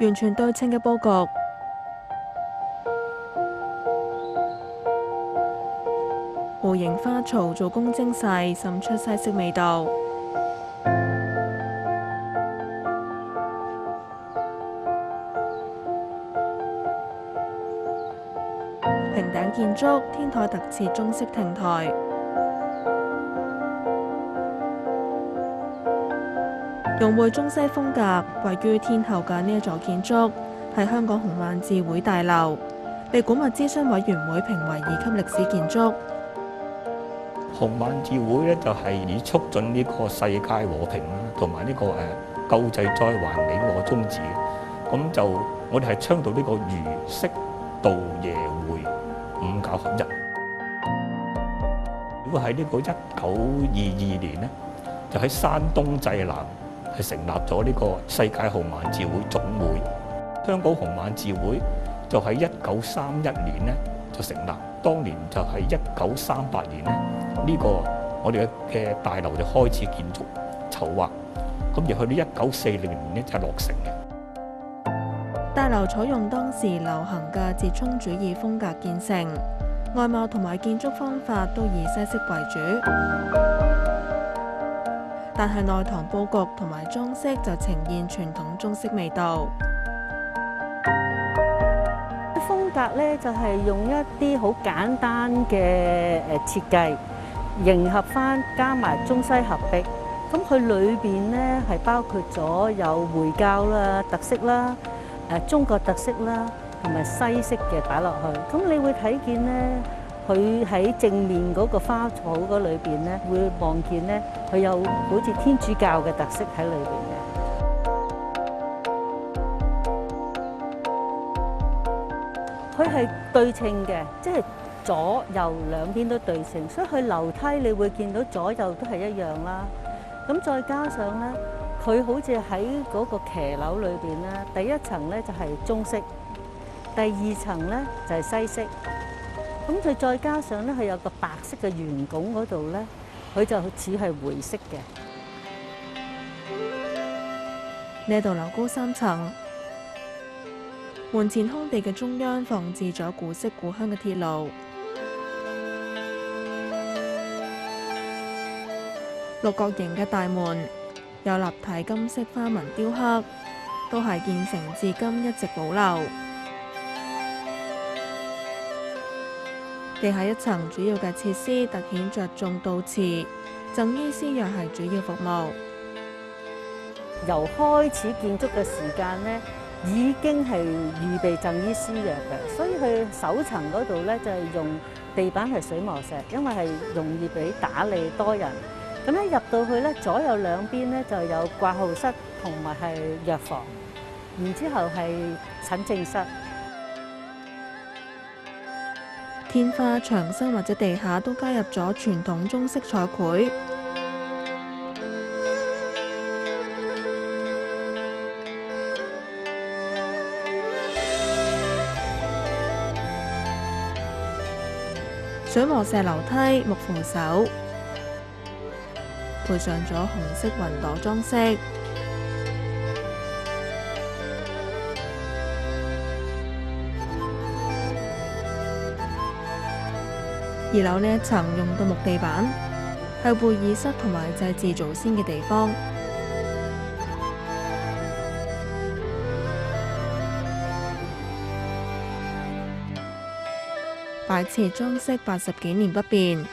完全對稱嘅佈局。弧形花槽做工精細，滲出西式味道。平頂建築，天台特設中式亭台。融匯中西風格，位於天后嘅呢一座建築係香港紅卍字會大樓，被古物諮詢委員會評為2級歷史建築。紅卍字會咧就係以促進呢個世界和平啦，同埋呢個救濟災患呢個宗旨嘅。咁就我哋係倡導呢個儒釋道耶會5教合一。如果喺呢個1922年咧，就喺山東濟南係成立咗呢個世界紅卍字會總會。香港紅卍字會就喺1931年咧就成立，當年就係1938年咧呢個我哋嘅大樓就開始建築籌劃，咁而去到1940年咧就落成嘅。大樓採用當時流行嘅折衷主義風格建成，外貌同埋建築方法都以西式為主，但係內堂佈局同埋裝飾就呈現傳統中式味道。風格咧就係用一啲好簡單嘅設計，迎合翻加埋中西合璧。咁佢裏邊咧係包括咗有回教啦、特色啦、中國特色啦，同埋西式嘅擺落去。咁你會睇見咧，佢喺正面嗰個花草嗰裏邊咧，會望見咧，佢有好似天主教嘅特色喺裏邊嘅。佢係對稱嘅，即係左右兩邊都對稱，所以佢樓梯你會見到左右都係一樣啦。咁再加上咧，佢好似喺嗰個騎樓裏邊咧，第一層咧就係中式，第二層咧就係西式。咁佢再加上咧，佢有個白色嘅圓拱嗰度咧，佢就似係回式嘅。呢度樓高3層。門前空地嘅中央放置咗古色古香嘅鐵爐，六角形嘅大門有立體金色花紋雕刻，都係建成至今一直保留。地下一層主要嘅設施突顯着重悼詞，贈醫施藥係主要服務。由開始建築嘅時間呢，已經係預備贈醫施藥嘅，所以佢首層嗰度咧就係用地板係水磨石，因為係容易俾打理多人。咁一入到去咧，左右兩邊咧就有掛號室同埋係藥房，然之後係診症室。天花、牆身或者地下都加入咗傳統中式彩繪。水磨石樓梯、木扶手，配上咗紅色雲朵裝飾。2樓呢一層用到木地板，係會議室同埋祭祀祖先嘅地方。擺設裝飾80幾年不變。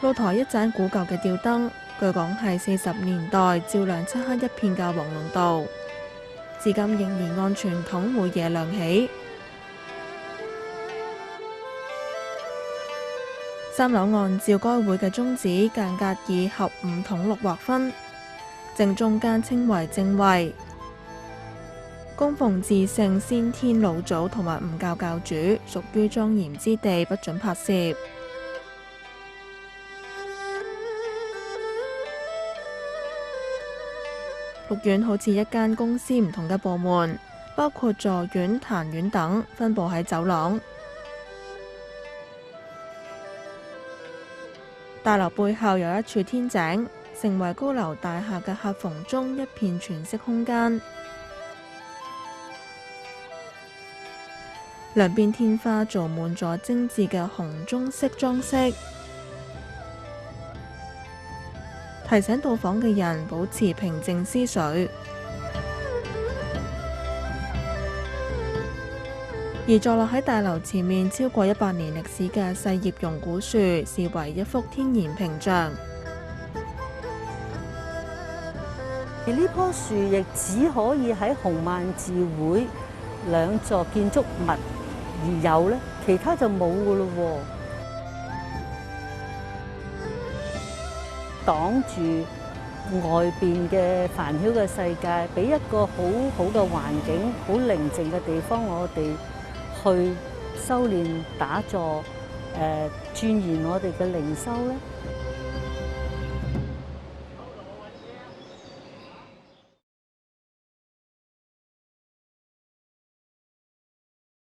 露台一盞古舊嘅吊燈，據講係40年代照亮漆黑一片嘅黃龍道，至今仍然按傳統每夜亮起。3樓按照該會嘅宗旨，間隔以合5筒6劃分，正中間稱為正位。供奉至聖先天老祖同埋吳教教主，屬於莊嚴之地，不准拍攝。六院好似一間公司唔同嘅部門，包括座院、壇院等，分佈喺走廊。大樓背後有一處天井，成為高樓大廈嘅合縫中一片全色空間。兩邊天花做滿咗精緻嘅紅棕色裝飾，提醒到訪嘅人保持平靜思緒。而坐落喺大樓前面超過100年歷史嘅細葉榕古樹，視為一幅天然屏障。而呢棵樹亦只可以喺洪萬字會兩座建築物而有咧，其他就冇噶咯喎。擋住外邊嘅煩擾嘅世界，俾一個好好嘅環境、好寧靜嘅地方，我哋去修練打坐，鑽研我哋嘅靈修咧。